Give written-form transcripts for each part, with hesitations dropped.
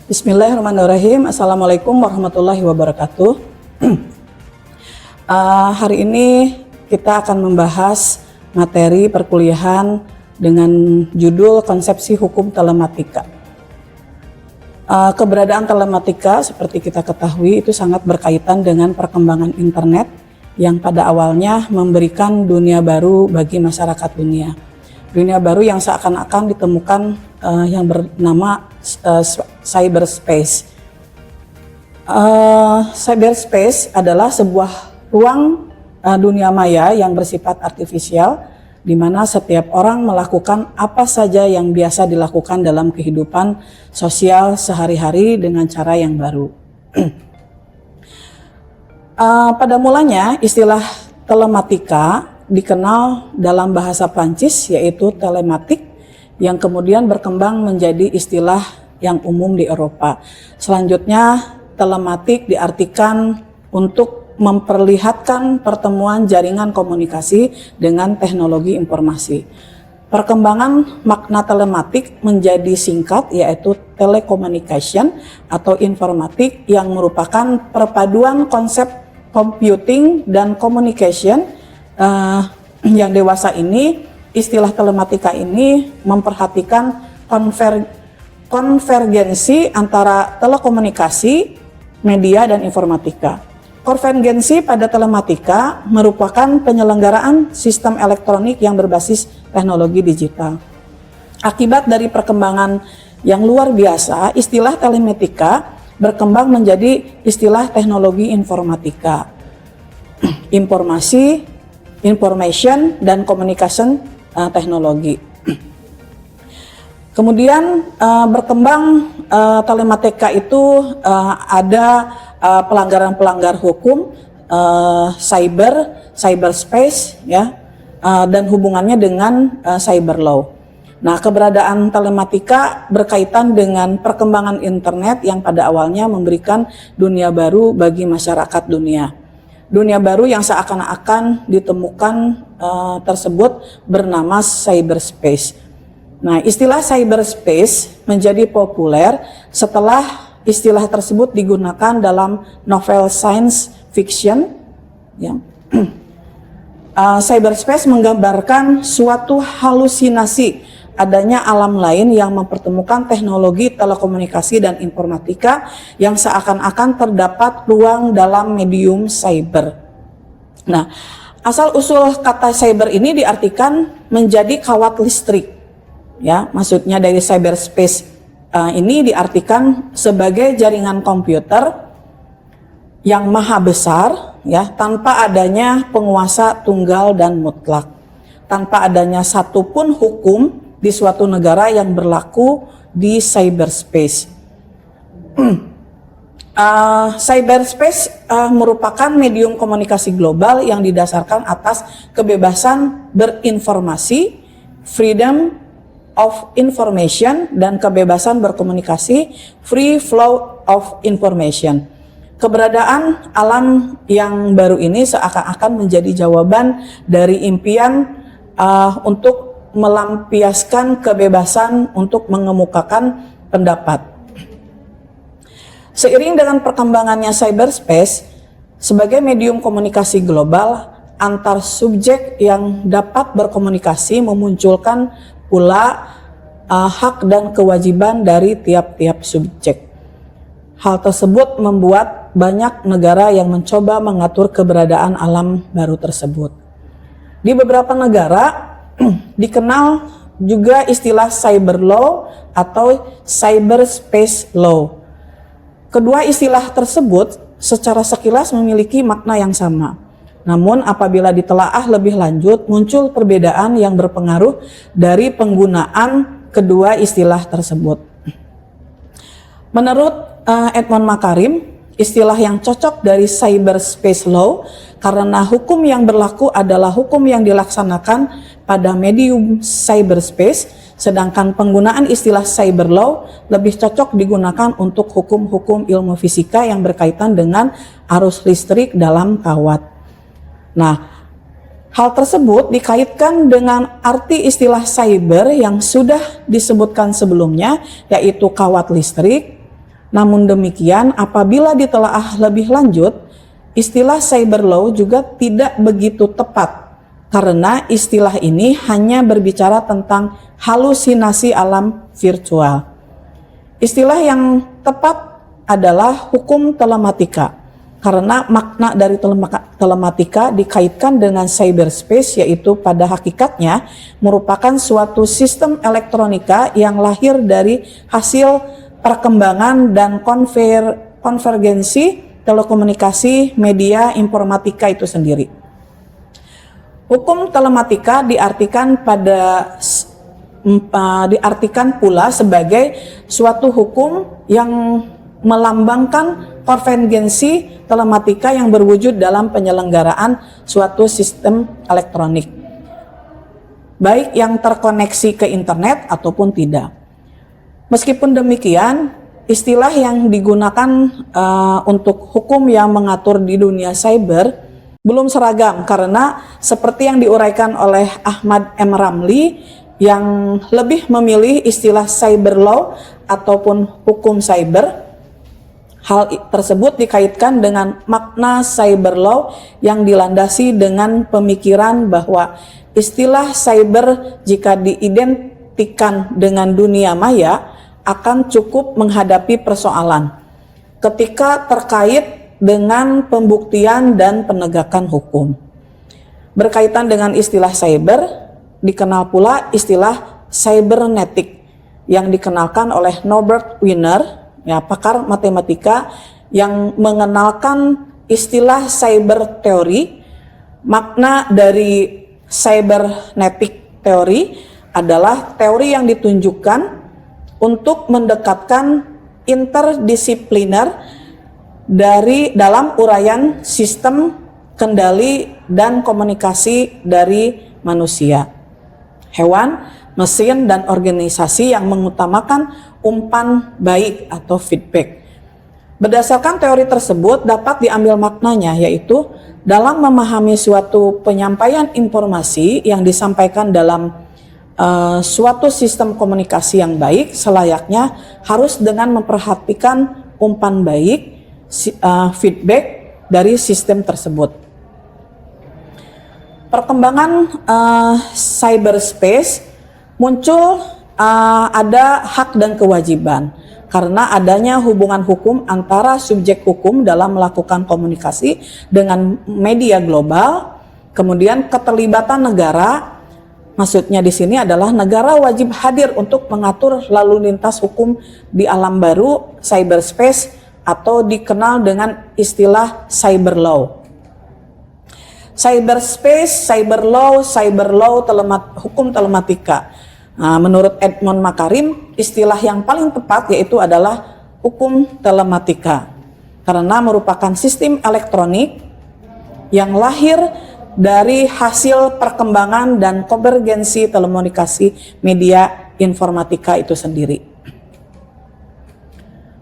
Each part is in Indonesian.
Bismillahirrahmanirrahim. Assalamualaikum warahmatullahi wabarakatuh. Hari ini kita akan membahas materi perkuliahan dengan judul Konsepsi Hukum Telematika. Keberadaan telematika seperti kita ketahui itu sangat berkaitan dengan perkembangan internet yang pada awalnya memberikan dunia baru bagi masyarakat dunia. Dunia baru yang seakan-akan ditemukan yang bernama cyberspace. Cyberspace adalah sebuah ruang dunia maya yang bersifat artifisial, di mana setiap orang melakukan apa saja yang biasa dilakukan dalam kehidupan sosial sehari-hari dengan cara yang baru. Pada mulanya istilah telematika dikenal dalam bahasa Prancis yaitu telematik, yang kemudian berkembang menjadi istilah yang umum di Eropa. Selanjutnya, telematik diartikan untuk memperlihatkan pertemuan jaringan komunikasi dengan teknologi informasi. Perkembangan makna telematik menjadi singkat yaitu telecommunication atau informatik, yang merupakan perpaduan konsep computing dan communication yang dewasa ini. Istilah telematika ini memperhatikan konvergensi antara telekomunikasi, media, dan informatika. Konvergensi pada telematika merupakan penyelenggaraan sistem elektronik yang berbasis teknologi digital. Akibat dari perkembangan yang luar biasa, istilah telematika berkembang menjadi istilah teknologi informatika. Information, dan communication teknologi. Kemudian berkembang telematika itu ada pelanggaran-pelanggaran hukum, cyberspace, ya, dan hubungannya dengan cyber law. Nah, keberadaan telematika berkaitan dengan perkembangan internet yang pada awalnya memberikan dunia baru bagi masyarakat dunia. Dunia baru yang seakan-akan ditemukan tersebut bernama cyberspace. Nah, istilah cyberspace menjadi populer setelah istilah tersebut digunakan dalam novel science fiction. Ya. Cyberspace menggambarkan suatu halusinasi adanya alam lain yang mempertemukan teknologi telekomunikasi dan informatika yang seakan-akan terdapat ruang dalam medium cyber. Nah, asal-usul kata cyber ini diartikan menjadi kawat listrik. Ya, maksudnya dari cyberspace ini diartikan sebagai jaringan komputer yang maha besar, ya, tanpa adanya penguasa tunggal dan mutlak, tanpa adanya satupun hukum di suatu negara yang berlaku di cyberspace. Cyberspace merupakan medium komunikasi global yang didasarkan atas kebebasan berinformasi, freedom of information, dan kebebasan berkomunikasi, free flow of information. Keberadaan alam yang baru ini seakan-akan menjadi jawaban dari impian untuk melampiaskan kebebasan untuk mengemukakan pendapat. Seiring dengan perkembangannya cyberspace sebagai medium komunikasi global antar subjek yang dapat berkomunikasi, memunculkan pula hak dan kewajiban dari tiap-tiap subjek. Hal tersebut membuat banyak negara yang mencoba mengatur keberadaan alam baru tersebut. Di beberapa negara dikenal juga istilah cyber law atau cyberspace law. Kedua istilah tersebut secara sekilas memiliki makna yang sama. Namun apabila ditelaah lebih lanjut, muncul perbedaan yang berpengaruh dari penggunaan kedua istilah tersebut. Menurut Edmond Makarim, istilah yang cocok dari cyberspace law karena hukum yang berlaku adalah hukum yang dilaksanakan pada medium cyberspace, sedangkan penggunaan istilah cyber law lebih cocok digunakan untuk hukum-hukum ilmu fisika yang berkaitan dengan arus listrik dalam kawat. Nah, hal tersebut dikaitkan dengan arti istilah cyber yang sudah disebutkan sebelumnya, yaitu kawat listrik. Namun demikian, apabila ditelaah lebih lanjut, istilah cyber law juga tidak begitu tepat, karena istilah ini hanya berbicara tentang halusinasi alam virtual. Istilah yang tepat adalah hukum telematika, karena makna dari telematika dikaitkan dengan cyberspace, yaitu pada hakikatnya merupakan suatu sistem elektronika yang lahir dari hasil perkembangan dan konvergensi telekomunikasi media informatika itu sendiri. Hukum telematika diartikan pula sebagai suatu hukum yang melambangkan konvergensi telematika yang berwujud dalam penyelenggaraan suatu sistem elektronik, baik yang terkoneksi ke internet ataupun tidak. Meskipun demikian, istilah yang digunakan untuk hukum yang mengatur di dunia cyber belum seragam, karena seperti yang diuraikan oleh Ahmad M. Ramli yang lebih memilih istilah cyber law ataupun hukum cyber. Hal tersebut dikaitkan dengan makna cyber law yang dilandasi dengan pemikiran bahwa istilah cyber jika diidentikan dengan dunia maya akan cukup menghadapi persoalan ketika terkait dengan pembuktian dan penegakan hukum. Berkaitan dengan istilah cyber, dikenal pula istilah cybernetik yang dikenalkan oleh Norbert Wiener, pakar matematika, yang mengenalkan istilah cyber teori. Makna dari cybernetic teori adalah teori yang ditunjukkan untuk mendekatkan interdisipliner dalam uraian sistem kendali dan komunikasi dari manusia, hewan, mesin, dan organisasi yang mengutamakan umpan baik atau feedback. Berdasarkan teori tersebut dapat diambil maknanya, yaitu dalam memahami suatu penyampaian informasi yang disampaikan dalam suatu sistem komunikasi yang baik, selayaknya harus dengan memperhatikan umpan baik, feedback dari sistem tersebut. Perkembangan cyberspace muncul ada hak dan kewajiban karena adanya hubungan hukum antara subjek hukum dalam melakukan komunikasi dengan media global, kemudian keterlibatan negara. Maksudnya di sini adalah negara wajib hadir untuk mengatur lalu lintas hukum di alam baru cyberspace atau dikenal dengan istilah cyber law. Cyberspace, cyber law, hukum telematika. Nah, menurut Edmond Makarim, istilah yang paling tepat yaitu adalah hukum telematika karena merupakan sistem elektronik yang lahir dari hasil perkembangan dan konvergensi telekomunikasi media informatika itu sendiri.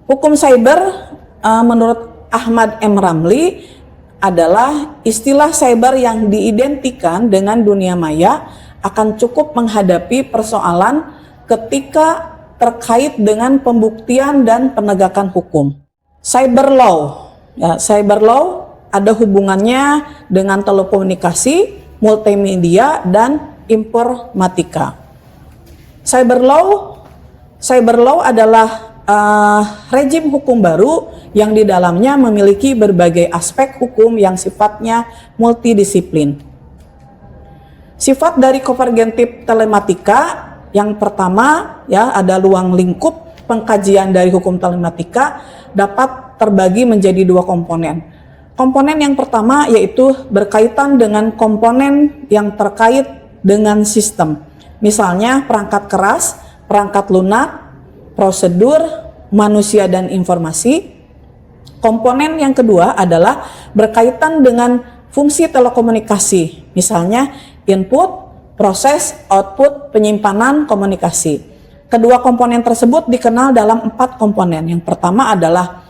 Hukum cyber menurut Ahmad M. Ramli adalah istilah cyber yang diidentikan dengan dunia maya akan cukup menghadapi persoalan ketika terkait dengan pembuktian dan penegakan hukum. Cyber law, cyber law ada hubungannya dengan telekomunikasi, multimedia, dan informatika. Cyber law adalah rejim hukum baru yang di dalamnya memiliki berbagai aspek hukum yang sifatnya multidisiplin. Sifat dari konvergentif telematika yang pertama ada ruang lingkup pengkajian dari hukum telematika dapat terbagi menjadi dua komponen. Komponen yang pertama yaitu berkaitan dengan komponen yang terkait dengan sistem. Misalnya perangkat keras, perangkat lunak, prosedur, manusia dan informasi. Komponen yang kedua adalah berkaitan dengan fungsi telekomunikasi, misalnya input, proses, output, penyimpanan, komunikasi. Kedua komponen tersebut dikenal dalam 4 komponen. Yang pertama adalah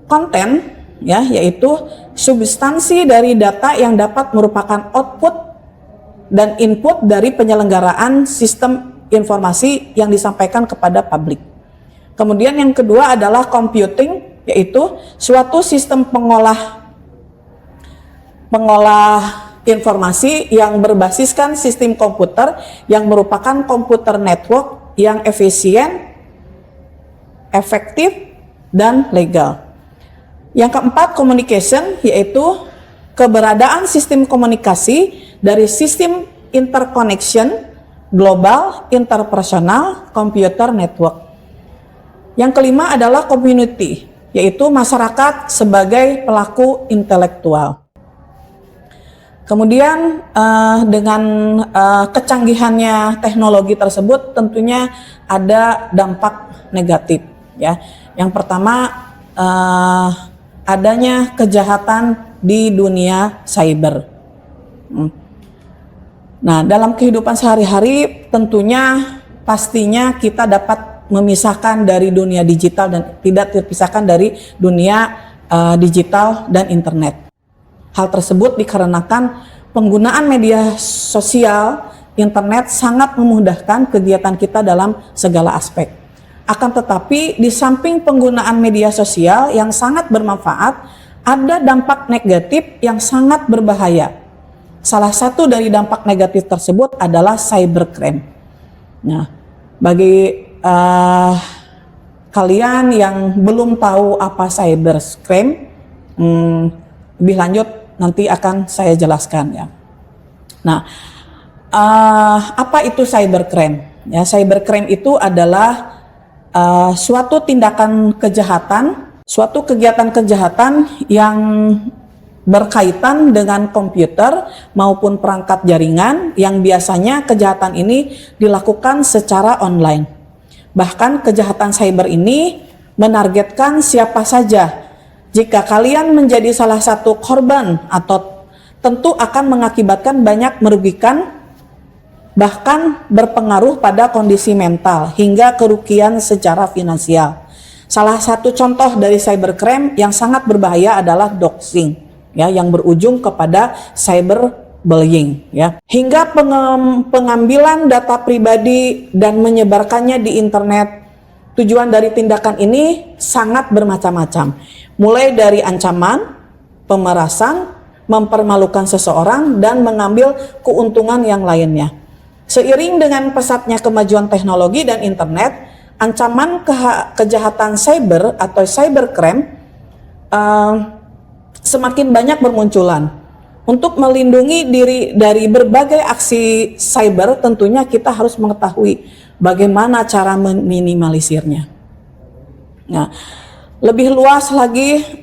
konten, ya, yaitu substansi dari data yang dapat merupakan output dan input dari penyelenggaraan sistem informasi yang disampaikan kepada publik. Kemudian yang kedua adalah computing, yaitu suatu sistem pengolah informasi yang berbasiskan sistem komputer yang merupakan komputer network yang efisien, efektif, dan legal. Yang keempat, communication, yaitu keberadaan sistem komunikasi dari sistem interconnection, global, interpersonal, computer network. Yang kelima adalah community, yaitu masyarakat sebagai pelaku intelektual. Kemudian dengan kecanggihannya teknologi tersebut tentunya ada dampak negatif, ya. Yang pertama adanya kejahatan di dunia cyber. Nah, dalam kehidupan sehari-hari tentunya pastinya kita dapat memisahkan dari dunia digital dan tidak terpisahkan dari dunia digital dan internet. Hal tersebut dikarenakan penggunaan media sosial, internet sangat memudahkan kegiatan kita dalam segala aspek. Akan tetapi di samping penggunaan media sosial yang sangat bermanfaat, ada dampak negatif yang sangat berbahaya. Salah satu dari dampak negatif tersebut adalah cybercrime. Nah, bagi kalian yang belum tahu apa cybercrime, lebih lanjut nanti akan saya jelaskan, ya. Nah, apa itu cybercrime? Ya, cybercrime itu adalah suatu tindakan kejahatan, suatu kegiatan kejahatan yang berkaitan dengan komputer maupun perangkat jaringan yang biasanya kejahatan ini dilakukan secara online. Bahkan kejahatan cyber ini menargetkan siapa saja. Jika kalian menjadi salah satu korban atau tentu akan mengakibatkan banyak merugikan, bahkan berpengaruh pada kondisi mental hingga kerugian secara finansial. Salah satu contoh dari cybercrime yang sangat berbahaya adalah doxing, ya, yang berujung kepada cyberbullying, ya, hingga pengambilan data pribadi dan menyebarkannya di internet. Tujuan dari tindakan ini sangat bermacam-macam, mulai dari ancaman, pemerasan, mempermalukan seseorang, dan mengambil keuntungan yang lainnya. Seiring dengan pesatnya kemajuan teknologi dan internet, ancaman kejahatan cyber atau cybercrime semakin banyak bermunculan. Untuk melindungi diri dari berbagai aksi cyber, tentunya kita harus mengetahui bagaimana cara meminimalisirnya. Nah, lebih luas lagi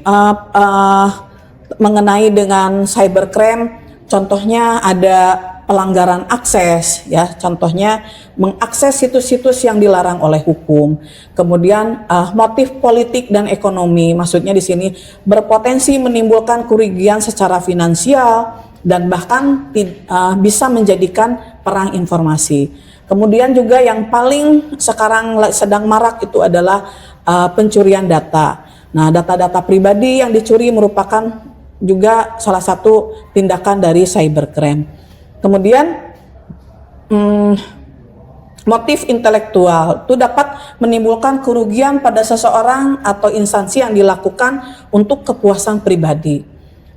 mengenai dengan cybercrime, contohnya ada pelanggaran akses, ya, contohnya mengakses situs-situs yang dilarang oleh hukum. Kemudian motif politik dan ekonomi, maksudnya di sini berpotensi menimbulkan kerugian secara finansial dan bahkan bisa menjadikan perang informasi. Kemudian juga yang paling sekarang sedang marak itu adalah pencurian data. Nah, data-data pribadi yang dicuri merupakan juga salah satu tindakan dari cybercrime. Kemudian motif intelektual itu dapat menimbulkan kerugian pada seseorang atau instansi yang dilakukan untuk kepuasan pribadi.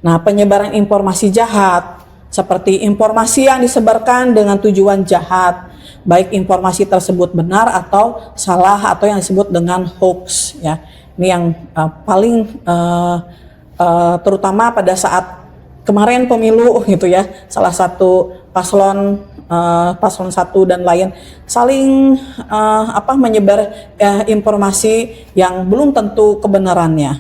Nah, penyebaran informasi jahat seperti informasi yang disebarkan dengan tujuan jahat, baik informasi tersebut benar atau salah atau yang disebut dengan hoax, ya. Ini yang paling terutama pada saat kemarin pemilu gitu, ya, salah satu paslon 1 dan lain saling menyebar informasi yang belum tentu kebenarannya.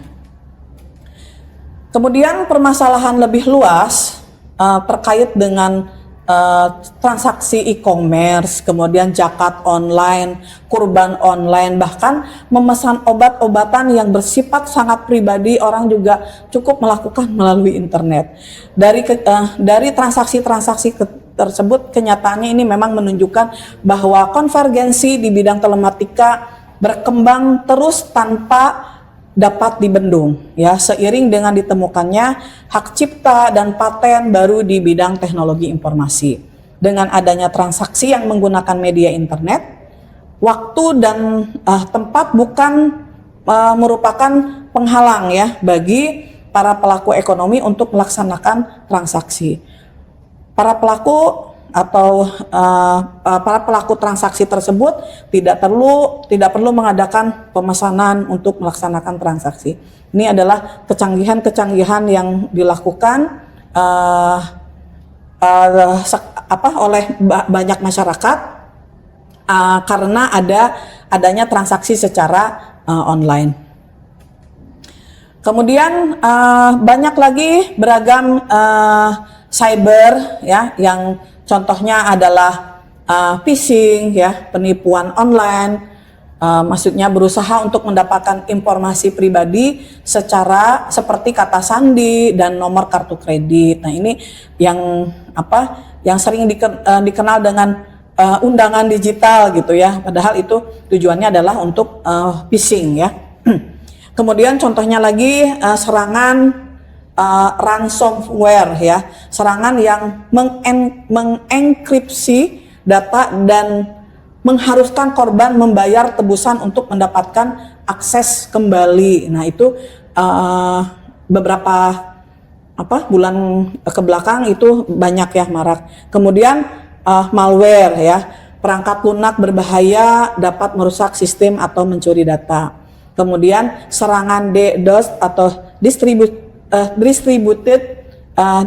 Kemudian permasalahan lebih luas terkait dengan transaksi e-commerce, kemudian zakat online, kurban online, bahkan memesan obat-obatan yang bersifat sangat pribadi orang juga cukup melakukan melalui internet. Dari transaksi-transaksi tersebut, kenyataannya ini memang menunjukkan bahwa konvergensi di bidang telematika berkembang terus tanpa dapat dibendung, ya, seiring dengan ditemukannya hak cipta dan paten baru di bidang teknologi informasi. Dengan adanya transaksi yang menggunakan media internet, waktu dan tempat bukan merupakan penghalang, ya, bagi para pelaku ekonomi untuk melaksanakan transaksi. Para pelaku para pelaku transaksi tersebut tidak perlu mengadakan pemesanan untuk melaksanakan transaksi. Ini adalah kecanggihan-kecanggihan yang dilakukan oleh banyak masyarakat karena adanya transaksi secara online. Kemudian banyak lagi beragam cyber, ya, yang contohnya adalah phishing, ya, penipuan online, maksudnya berusaha untuk mendapatkan informasi pribadi seperti kata sandi dan nomor kartu kredit. Nah, ini yang sering dikenal dengan undangan digital gitu, ya. Padahal itu tujuannya adalah untuk phishing, ya. Kemudian contohnya lagi serangan ransomware, ya, serangan yang mengenkripsi data dan mengharuskan korban membayar tebusan untuk mendapatkan akses kembali. Nah, itu beberapa bulan ke belakang itu banyak, ya, marak. Kemudian malware, ya, perangkat lunak berbahaya dapat merusak sistem atau mencuri data. Kemudian serangan DDoS atau distributed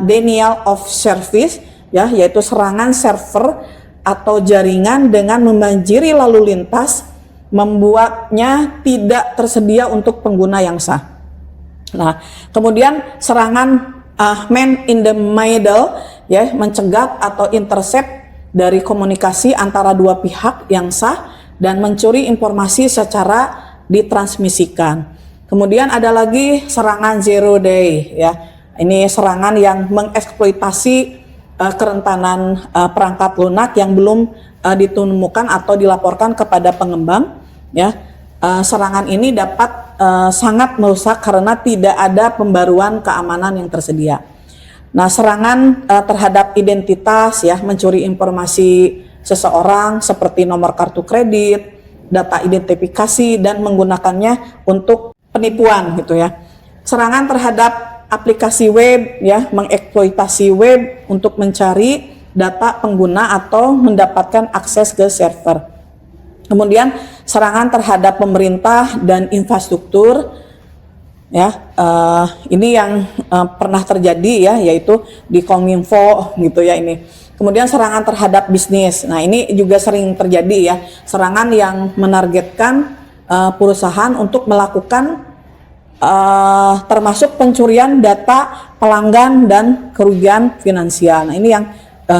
denial of service, ya, yaitu serangan server atau jaringan dengan membanjiri lalu lintas, membuatnya tidak tersedia untuk pengguna yang sah. Nah, kemudian serangan man in the middle, ya, mencegat atau intercept dari komunikasi antara dua pihak yang sah dan mencuri informasi secara ditransmisikan. Kemudian ada lagi serangan zero day, ya. Ini serangan yang mengeksploitasi kerentanan perangkat lunak yang belum ditemukan atau dilaporkan kepada pengembang, ya. Serangan ini dapat sangat merusak karena tidak ada pembaruan keamanan yang tersedia. Nah, serangan terhadap identitas, ya, mencuri informasi seseorang seperti nomor kartu kredit, data identifikasi dan menggunakannya untuk penipuan gitu, ya. Serangan terhadap aplikasi web, ya, mengeksploitasi web untuk mencari data pengguna atau mendapatkan akses ke server. Kemudian serangan terhadap pemerintah dan infrastruktur, ya, ini yang pernah terjadi, ya, yaitu di Kominfo gitu, ya, ini. Kemudian serangan terhadap bisnis. Nah, ini juga sering terjadi, ya, serangan yang menargetkan perusahaan untuk melakukan termasuk pencurian data pelanggan dan kerugian finansial. Nah, ini yang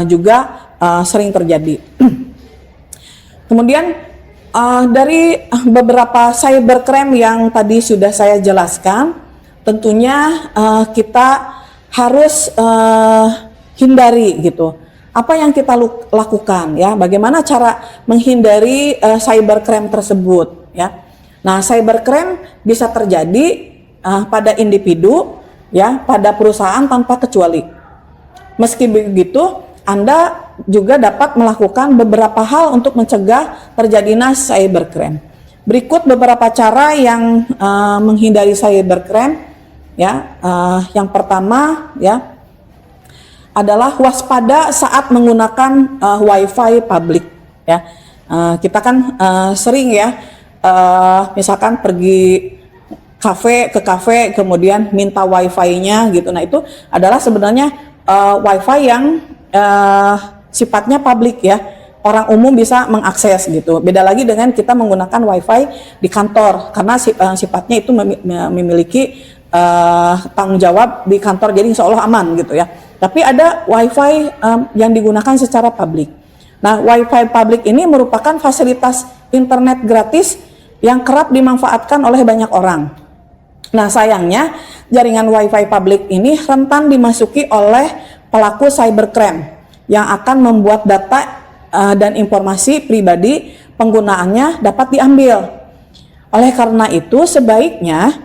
juga sering terjadi. Kemudian dari beberapa cybercrime yang tadi sudah saya jelaskan, tentunya kita harus hindari gitu. Apa yang kita lakukan, ya? Bagaimana cara menghindari cybercrime tersebut, ya? Nah, cybercrime bisa terjadi pada individu, ya, pada perusahaan tanpa kecuali. Meski begitu, Anda juga dapat melakukan beberapa hal untuk mencegah terjadinya cybercrime. Berikut beberapa cara yang menghindari cybercrime, ya. Yang pertama, ya, adalah waspada saat menggunakan wifi publik, ya. Kita kan sering, ya, misalkan pergi ke kafe kemudian minta wifi-nya gitu. Nah, itu adalah sebenarnya wifi yang sifatnya publik, ya, orang umum bisa mengakses gitu. Beda lagi dengan kita menggunakan wifi di kantor karena sifatnya itu memiliki tanggung jawab di kantor, jadi insya Allah aman gitu, ya. Tapi ada Wi-Fi yang digunakan secara publik. Nah, Wi-Fi publik ini merupakan fasilitas internet gratis yang kerap dimanfaatkan oleh banyak orang. Nah, sayangnya jaringan Wi-Fi publik ini rentan dimasuki oleh pelaku cybercrime yang akan membuat data dan informasi pribadi penggunaannya dapat diambil. Oleh karena itu, sebaiknya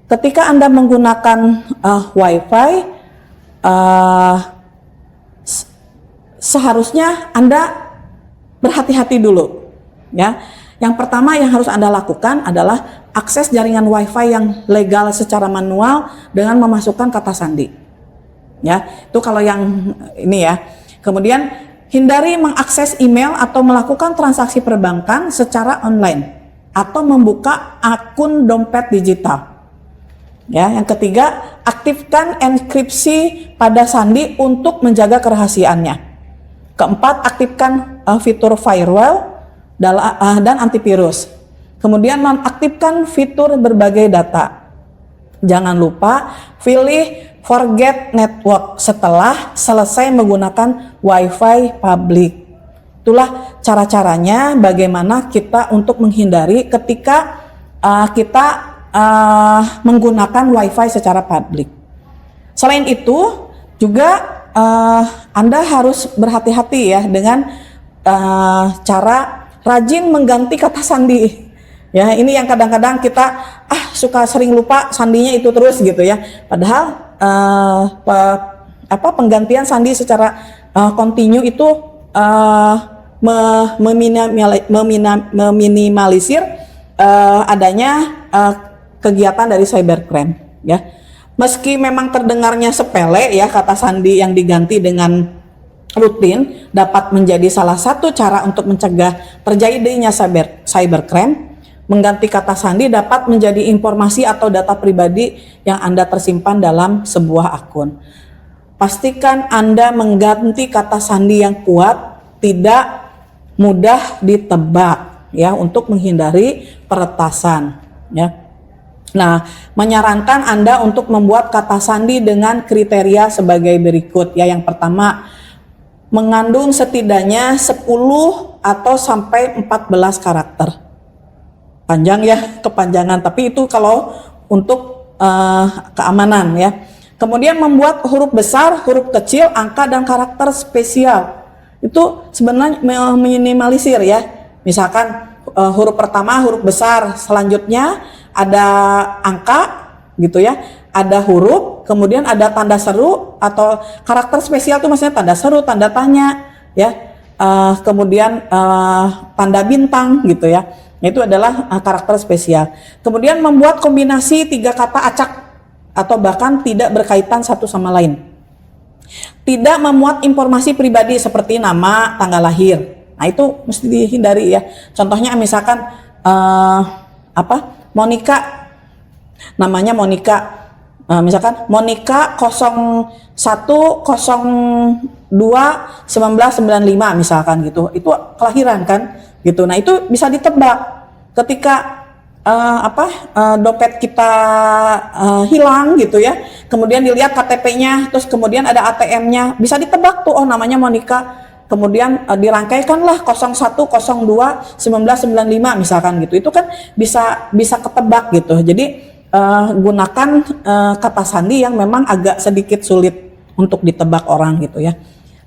ketika Anda menggunakan Wi-Fi, seharusnya Anda berhati-hati dulu, ya. Yang pertama yang harus Anda lakukan adalah akses jaringan Wi-Fi yang legal secara manual dengan memasukkan kata sandi. Ya, itu kalau yang ini ya. Kemudian hindari mengakses email atau melakukan transaksi perbankan secara online atau membuka akun dompet digital. Ya, yang ketiga, aktifkan enkripsi pada sandi untuk menjaga kerahasiaannya. Keempat, aktifkan fitur firewall dan antivirus. Kemudian nonaktifkan fitur berbagai data. Jangan lupa pilih forget network setelah selesai menggunakan Wi-Fi publik. Itulah cara-caranya bagaimana kita untuk menghindari ketika kita menggunakan Wi-Fi secara publik. Selain itu juga Anda harus berhati-hati ya dengan cara rajin mengganti kata sandi. Ya, ini yang kadang-kadang kita suka sering lupa sandinya itu terus gitu ya. Padahal penggantian sandi secara kontinu itu meminimalisir adanya kegiatan dari cybercrime, ya. Meski memang terdengarnya sepele ya, kata sandi yang diganti dengan rutin dapat menjadi salah satu cara untuk mencegah terjadinya cybercrime. Mengganti kata sandi dapat menjadi informasi atau data pribadi yang Anda tersimpan dalam sebuah akun. Pastikan Anda mengganti kata sandi yang kuat, tidak mudah ditebak ya, untuk menghindari peretasan ya. Nah, menyarankan Anda untuk membuat kata sandi dengan kriteria sebagai berikut ya. Yang pertama, mengandung setidaknya 10 atau sampai 14 karakter. Panjang ya, kepanjangan, tapi itu kalau untuk keamanan ya. Kemudian membuat huruf besar, huruf kecil, angka dan karakter spesial. Itu sebenarnya meminimalisir ya. Misalkan huruf pertama huruf besar, selanjutnya ada angka gitu ya, ada huruf, kemudian ada tanda seru atau karakter spesial itu maksudnya tanda seru, tanda tanya ya, kemudian tanda bintang gitu ya. Itu adalah karakter spesial. Kemudian membuat kombinasi 3 kata acak atau bahkan tidak berkaitan satu sama lain. Tidak memuat informasi pribadi seperti nama, tanggal lahir. Nah, itu mesti dihindari ya. Contohnya misalkan Monica, namanya Monica, misalkan Monica 01021995 misalkan gitu, itu kelahiran kan gitu. Nah, itu bisa ditebak ketika dompet kita hilang gitu ya, kemudian dilihat KTP-nya, terus kemudian ada ATM-nya, bisa ditebak tuh, oh namanya Monica. Kemudian dirangkaikanlah 01021995 misalkan gitu. Itu kan bisa ketebak gitu. Jadi gunakan kata sandi yang memang agak sedikit sulit untuk ditebak orang gitu ya.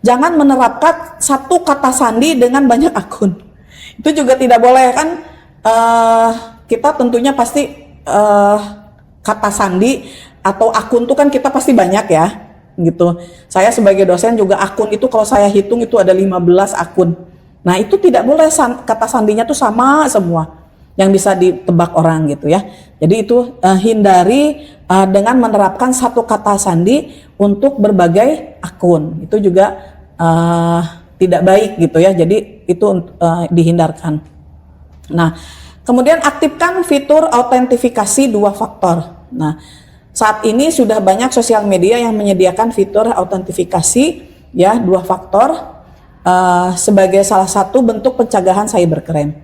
Jangan menerapkan satu kata sandi dengan banyak akun. Itu juga tidak boleh kan. Kita tentunya pasti kata sandi atau akun itu kan kita pasti banyak ya. Gitu. Saya sebagai dosen juga akun itu kalau saya hitung itu ada 15 akun. Nah, itu tidak boleh kata sandinya tuh sama semua yang bisa ditebak orang gitu ya. Jadi itu hindari dengan menerapkan satu kata sandi untuk berbagai akun. Itu juga tidak baik gitu ya. Jadi itu dihindarkan. Nah, kemudian aktifkan fitur autentifikasi 2 faktor. Nah, saat ini sudah banyak sosial media yang menyediakan fitur autentifikasi ya 2 faktor sebagai salah satu bentuk pencegahan cybercrime.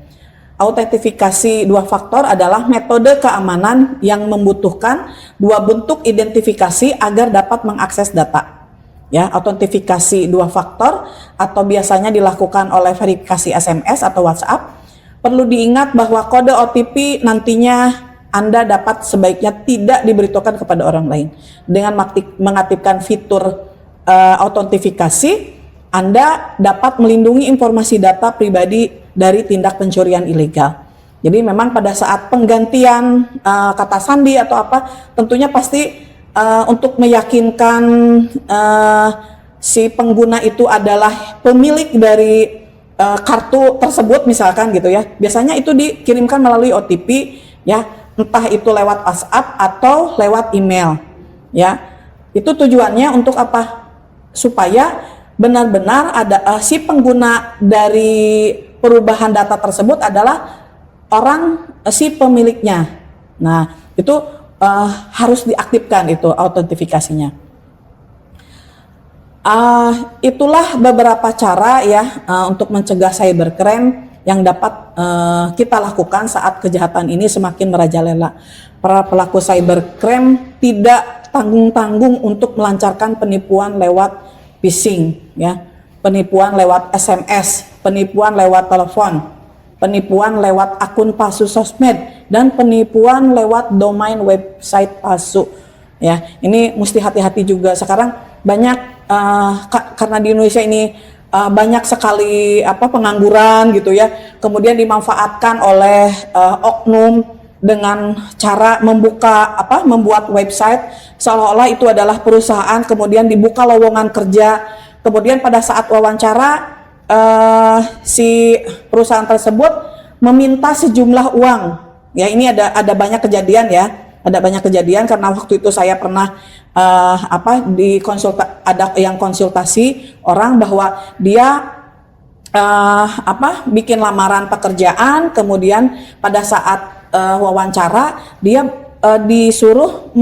Autentifikasi 2 faktor adalah metode keamanan yang membutuhkan 2 bentuk identifikasi agar dapat mengakses data. ya, autentifikasi 2 faktor atau biasanya dilakukan oleh verifikasi SMS atau WhatsApp. Perlu diingat bahwa kode OTP nantinya Anda dapat sebaiknya tidak diberitahukan kepada orang lain. Dengan mengaktifkan fitur autentifikasi, Anda dapat melindungi informasi data pribadi dari tindak pencurian ilegal. Jadi memang pada saat penggantian kata sandi atau apa, tentunya pasti untuk meyakinkan si pengguna itu adalah pemilik dari kartu tersebut misalkan gitu ya. Biasanya itu dikirimkan melalui OTP ya, entah itu lewat WhatsApp atau lewat email ya. Itu tujuannya untuk apa? Supaya benar-benar ada si pengguna dari perubahan data tersebut adalah si pemiliknya. Nah, itu harus diaktifkan itu autentifikasinya. Itulah beberapa cara ya untuk mencegah cybercrime yang dapat kita lakukan saat kejahatan ini semakin merajalela. Para pelaku cybercrime tidak tanggung-tanggung untuk melancarkan penipuan lewat phishing ya, penipuan lewat SMS, penipuan lewat telepon, penipuan lewat akun palsu sosmed, dan penipuan lewat domain website palsu. Ya, ini mesti hati-hati juga. Sekarang banyak karena di Indonesia ini banyak sekali pengangguran gitu ya. Kemudian dimanfaatkan oleh oknum dengan cara membuat website seolah-olah itu adalah perusahaan, kemudian dibuka lowongan kerja. Kemudian pada saat wawancara si perusahaan tersebut meminta sejumlah uang. Ya, ini ada banyak kejadian ya, ada banyak kejadian karena waktu itu saya pernah ada yang konsultasi orang bahwa dia bikin lamaran pekerjaan, kemudian pada saat wawancara dia disuruh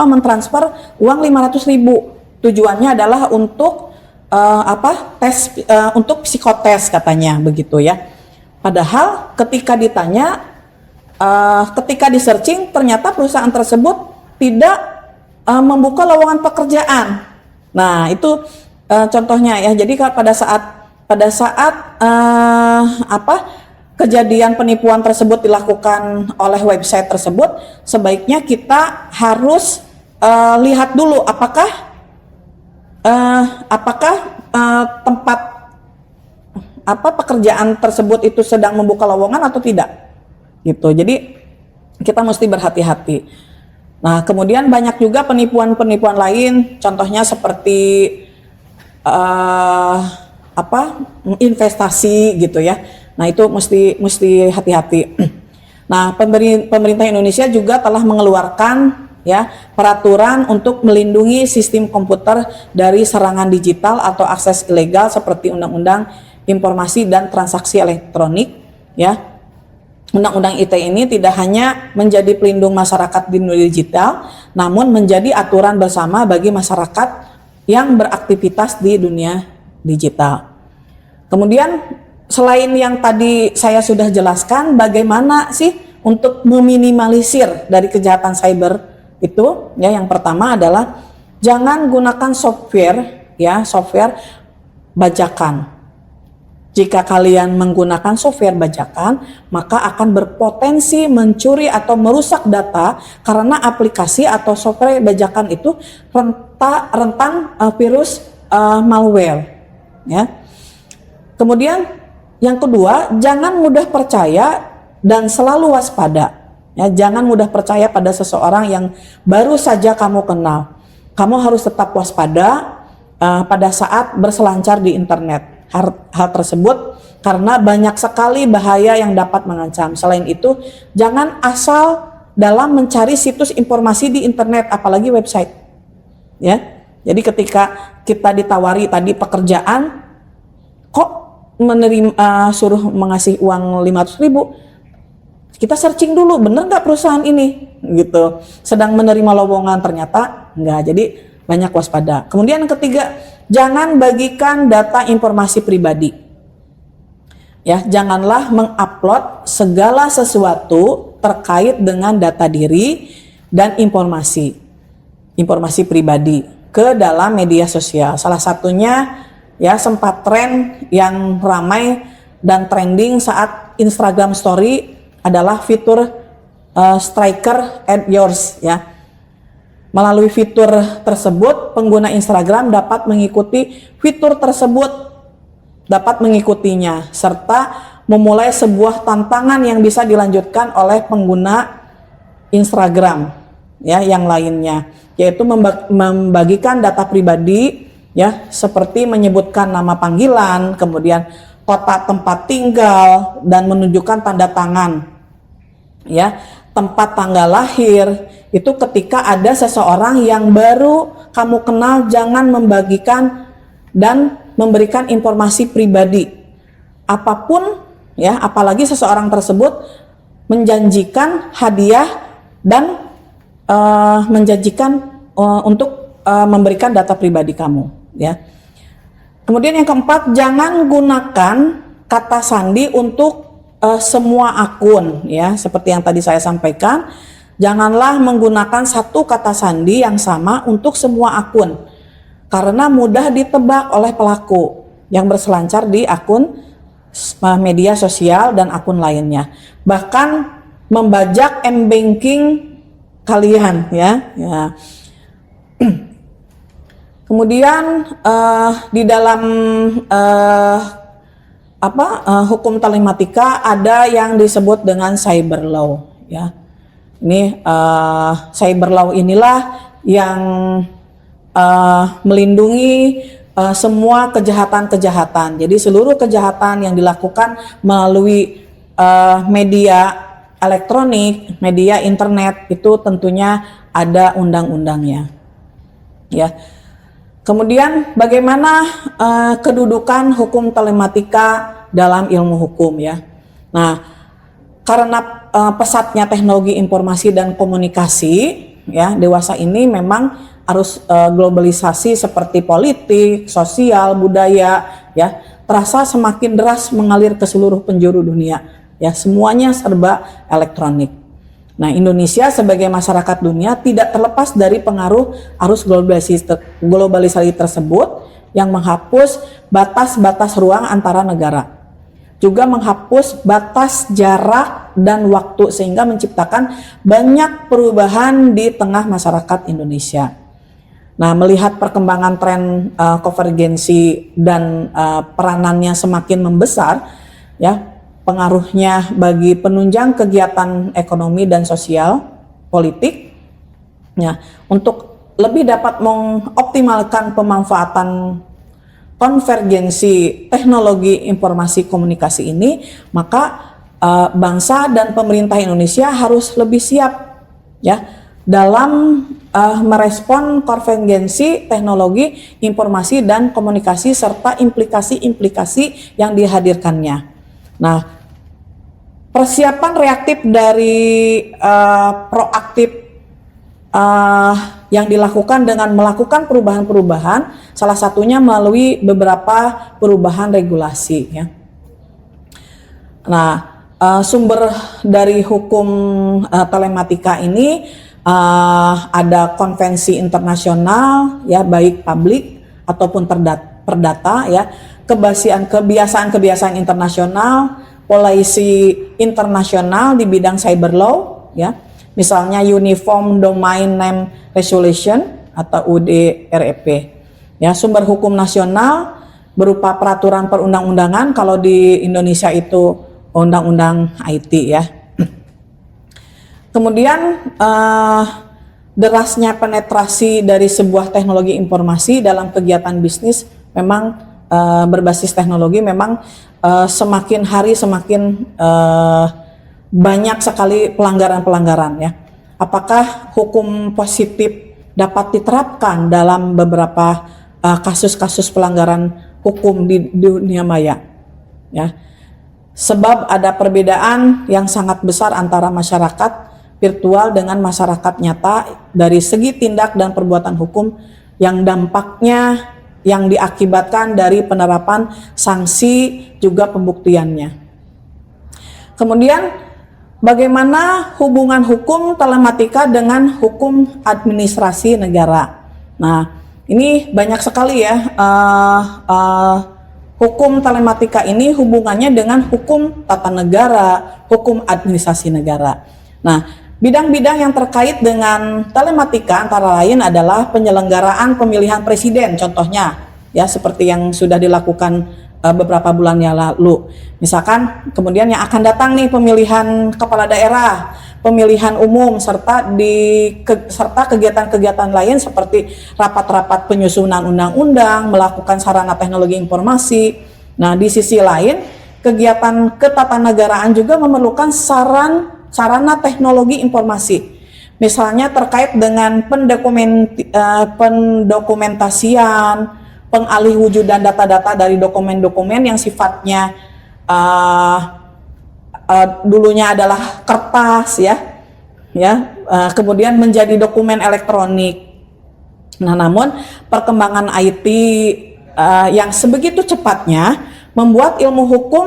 mentransfer uang 500.000. Tujuannya adalah untuk tes untuk psikotes katanya begitu ya. Padahal ketika ditanya, ketika di searching ternyata perusahaan tersebut tidak membuka lowongan pekerjaan. Nah itu contohnya ya. Jadi pada saat kejadian penipuan tersebut dilakukan oleh website tersebut, sebaiknya kita harus lihat dulu apakah tempat pekerjaan tersebut itu sedang membuka lowongan atau tidak gitu. Jadi kita mesti berhati-hati. Nah, kemudian banyak juga penipuan-penipuan lain, contohnya seperti investasi gitu ya. Nah, itu mesti hati-hati. Nah, pemerintah Indonesia juga telah mengeluarkan ya peraturan untuk melindungi sistem komputer dari serangan digital atau akses ilegal seperti Undang-Undang Informasi dan Transaksi Elektronik ya. Undang-undang ITE ini tidak hanya menjadi pelindung masyarakat di dunia digital, namun menjadi aturan bersama bagi masyarakat yang beraktivitas di dunia digital. Kemudian selain yang tadi saya sudah jelaskan, bagaimana sih untuk meminimalisir dari kejahatan cyber itu? Ya, yang pertama adalah jangan gunakan software bajakan. Jika kalian menggunakan software bajakan, maka akan berpotensi mencuri atau merusak data karena aplikasi atau software bajakan itu rentan virus malware. Ya. Kemudian yang kedua, jangan mudah percaya dan selalu waspada. Ya, jangan mudah percaya pada seseorang yang baru saja kamu kenal. Kamu harus tetap waspada pada saat berselancar di internet. Hal tersebut karena banyak sekali bahaya yang dapat mengancam. Selain itu, jangan asal dalam mencari situs informasi di internet, apalagi website. Ya, jadi ketika kita ditawari tadi pekerjaan, kok suruh mengasih uang 500.000, kita searching dulu, bener nggak perusahaan ini, gitu. Sedang menerima lowongan, ternyata enggak. Jadi banyak waspada. Kemudian yang ketiga, jangan bagikan data informasi pribadi. Ya, janganlah mengupload segala sesuatu terkait dengan data diri dan informasi pribadi. ke dalam media sosial. Salah satunya ya sempat tren yang ramai dan trending saat Instagram Story adalah fitur striker at yours ya. Melalui fitur tersebut, pengguna Instagram dapat mengikuti fitur tersebut, dapat mengikutinya, serta memulai sebuah tantangan yang bisa dilanjutkan oleh pengguna Instagram ya yang lainnya, yaitu membagikan data pribadi ya, seperti menyebutkan nama panggilan, kemudian kota tempat tinggal, dan menunjukkan tanda tangan ya, tempat tanggal lahir. Itu ketika ada seseorang yang baru kamu kenal, jangan membagikan dan memberikan informasi pribadi apapun ya, apalagi seseorang tersebut menjanjikan hadiah dan menjanjikan untuk memberikan data pribadi kamu ya. Kemudian yang keempat, jangan gunakan kata sandi untuk semua akun ya, seperti yang tadi saya sampaikan. Janganlah menggunakan satu kata sandi yang sama untuk semua akun, karena mudah ditebak oleh pelaku yang berselancar di akun media sosial dan akun lainnya. Bahkan membajak m-banking kalian ya. Kemudian di dalam hukum telematika ada yang disebut dengan cyber law ya. Ini cyber law inilah yang melindungi semua kejahatan-kejahatan. Jadi seluruh kejahatan yang dilakukan melalui media elektronik, media internet, itu tentunya ada undang-undangnya ya. Kemudian bagaimana kedudukan hukum telematika dalam ilmu hukum ya. Nah, karena pesatnya teknologi informasi dan komunikasi ya, dewasa ini memang arus globalisasi seperti politik, sosial, budaya ya, terasa semakin deras mengalir ke seluruh penjuru dunia ya, semuanya serba elektronik. Nah, Indonesia sebagai masyarakat dunia tidak terlepas dari pengaruh arus globalisasi tersebut yang menghapus batas-batas ruang antara negara, juga menghapus batas jarak dan waktu, sehingga menciptakan banyak perubahan di tengah masyarakat Indonesia. Nah, melihat perkembangan tren konvergensi dan peranannya semakin membesar ya, pengaruhnya bagi penunjang kegiatan ekonomi dan sosial politik ya, untuk lebih dapat mengoptimalkan pemanfaatan konvergensi teknologi informasi komunikasi ini, maka bangsa dan pemerintah Indonesia harus lebih siap ya dalam merespon konvergensi teknologi informasi dan komunikasi serta implikasi-implikasi yang dihadirkannya. Nah, persiapan reaktif dari proaktif yang dilakukan dengan melakukan perubahan-perubahan, salah satunya melalui beberapa perubahan regulasi ya. Nah, sumber dari hukum telematika ini ada konvensi internasional ya, baik publik ataupun perdata ya, kebiasaan-kebiasaan internasional, polisi internasional di bidang cyber law ya, misalnya Uniform Domain Name Resolution atau UDREP ya, sumber hukum nasional berupa peraturan perundang-undangan, kalau di Indonesia itu undang-undang IT ya. Kemudian derasnya penetrasi dari sebuah teknologi informasi dalam kegiatan bisnis memang berbasis teknologi memang semakin hari semakin banyak sekali pelanggaran-pelanggaran ya. Apakah hukum positif dapat diterapkan dalam beberapa kasus-kasus pelanggaran hukum di dunia maya ya? Sebab ada perbedaan yang sangat besar antara masyarakat virtual dengan masyarakat nyata dari segi tindak dan perbuatan hukum yang dampaknya yang diakibatkan dari penerapan sanksi juga pembuktiannya. Kemudian bagaimana hubungan hukum telematika dengan hukum administrasi negara? Nah, Ini banyak sekali ya hukum telematika ini hubungannya dengan hukum tata negara, hukum administrasi negara. Nah, bidang-bidang yang terkait dengan telematika antara lain adalah penyelenggaraan pemilihan presiden, contohnya ya seperti yang sudah dilakukan beberapa bulan yang lalu. Misalkan kemudian yang akan datang nih pemilihan kepala daerah, pemilihan umum serta kegiatan-kegiatan lain seperti rapat-rapat penyusunan undang-undang, melakukan sarana teknologi informasi. Nah, di sisi lain, kegiatan ketatanegaraan juga memerlukan sarana teknologi informasi. Misalnya terkait dengan pendokumentasian, pengalih wujudan data-data dari dokumen-dokumen yang sifatnya dulunya adalah kertas kemudian menjadi dokumen elektronik. Nah, namun perkembangan IT yang sebegitu cepatnya membuat ilmu hukum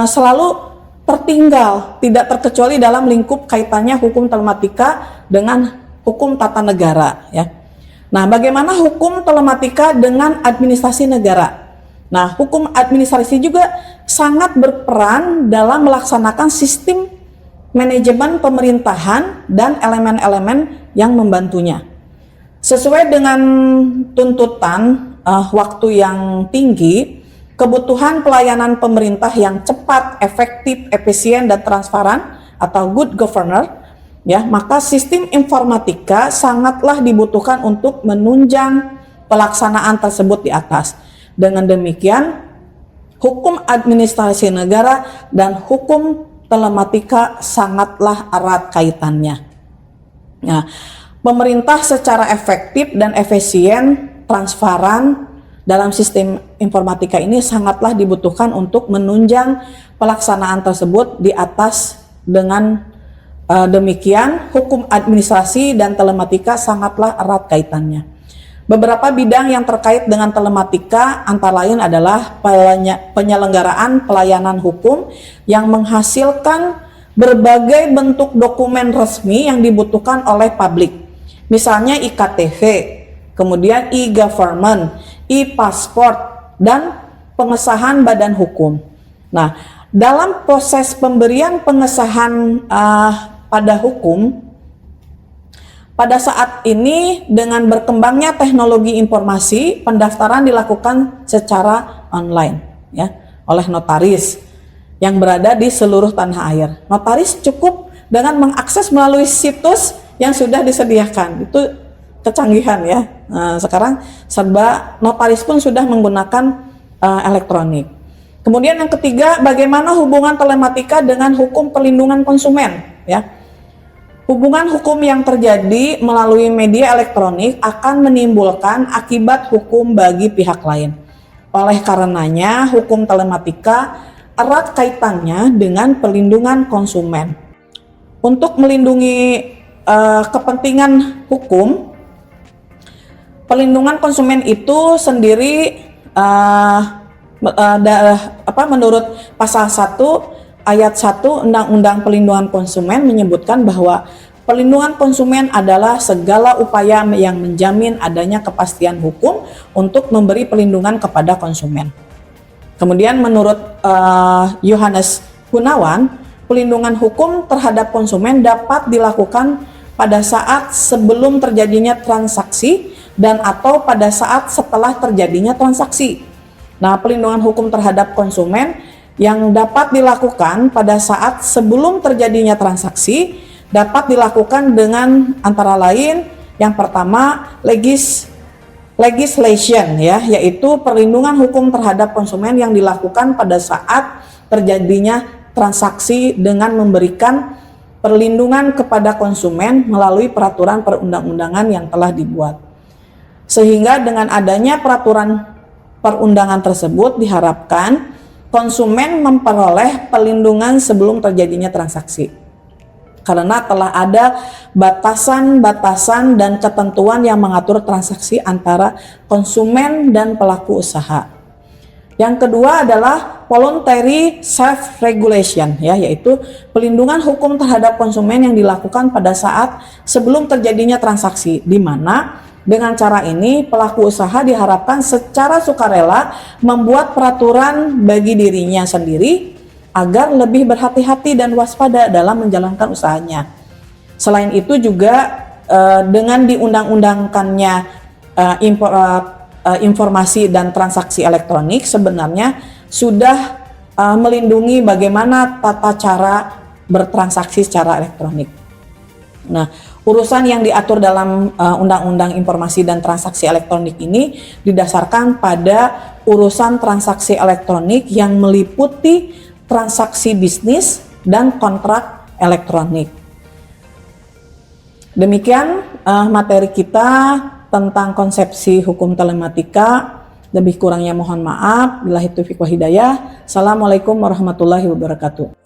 selalu tertinggal, tidak terkecuali dalam lingkup kaitannya hukum telematika dengan hukum tata negara ya. Nah, bagaimana hukum telematika dengan administrasi negara? Nah, hukum administrasi juga sangat berperan dalam melaksanakan sistem manajemen pemerintahan dan elemen-elemen yang membantunya. Sesuai dengan tuntutan waktu yang tinggi, kebutuhan pelayanan pemerintah yang cepat, efektif, efisien, dan transparan atau good governor, ya, maka sistem informatika sangatlah dibutuhkan untuk menunjang pelaksanaan tersebut di atas. Dengan demikian, hukum administrasi negara dan hukum telematika sangatlah erat kaitannya. Nah, pemerintah secara efektif dan efisien, transparan dalam sistem informatika ini sangatlah dibutuhkan untuk menunjang pelaksanaan tersebut di atas. Dengan demikian, hukum administrasi dan telematika sangatlah erat kaitannya. Beberapa bidang yang terkait dengan telematika antara lain adalah penyelenggaraan pelayanan hukum yang menghasilkan berbagai bentuk dokumen resmi yang dibutuhkan oleh publik. Misalnya iktp, kemudian e-government, e-passport, dan pengesahan badan hukum. Nah, dalam proses pemberian pengesahan pada hukum, pada saat ini dengan berkembangnya teknologi informasi, pendaftaran dilakukan secara online ya oleh notaris yang berada di seluruh tanah air. Notaris cukup dengan mengakses melalui situs yang sudah disediakan. Itu kecanggihan ya. Nah, sekarang serba notaris pun sudah menggunakan elektronik. Kemudian yang ketiga, bagaimana hubungan telematika dengan hukum perlindungan konsumen ya. Hubungan hukum yang terjadi melalui media elektronik akan menimbulkan akibat hukum bagi pihak lain. Oleh karenanya, hukum telematika erat kaitannya dengan perlindungan konsumen. Untuk melindungi kepentingan hukum, perlindungan konsumen itu sendiri menurut pasal 1 ayat 1 Undang-Undang Perlindungan Konsumen menyebutkan bahwa perlindungan konsumen adalah segala upaya yang menjamin adanya kepastian hukum untuk memberi perlindungan kepada konsumen. Kemudian menurut Yohanes Gunawan, perlindungan hukum terhadap konsumen dapat dilakukan pada saat sebelum terjadinya transaksi dan atau pada saat setelah terjadinya transaksi. Nah, perlindungan hukum terhadap konsumen yang dapat dilakukan pada saat sebelum terjadinya transaksi dapat dilakukan dengan antara lain yang pertama legislation ya, yaitu perlindungan hukum terhadap konsumen yang dilakukan pada saat terjadinya transaksi dengan memberikan perlindungan kepada konsumen melalui peraturan perundang-undangan yang telah dibuat. Sehingga dengan adanya peraturan perundangan tersebut diharapkan konsumen memperoleh perlindungan sebelum terjadinya transaksi. Karena telah ada batasan-batasan dan ketentuan yang mengatur transaksi antara konsumen dan pelaku usaha. Yang kedua adalah voluntary self-regulation ya, yaitu perlindungan hukum terhadap konsumen yang dilakukan pada saat sebelum terjadinya transaksi, di mana Dengan cara ini, pelaku usaha diharapkan secara sukarela membuat peraturan bagi dirinya sendiri agar lebih berhati-hati dan waspada dalam menjalankan usahanya. Selain itu juga dengan diundang-undangkannya informasi dan transaksi elektronik sebenarnya sudah melindungi bagaimana tata cara bertransaksi secara elektronik. Nah, urusan yang diatur dalam Undang-Undang Informasi dan Transaksi Elektronik ini didasarkan pada urusan transaksi elektronik yang meliputi transaksi bisnis dan kontrak elektronik. Demikian materi kita tentang konsepsi hukum telematika. Lebih kurangnya mohon maaf. Billahi taufiq wal hidayah. Assalamualaikum warahmatullahi wabarakatuh.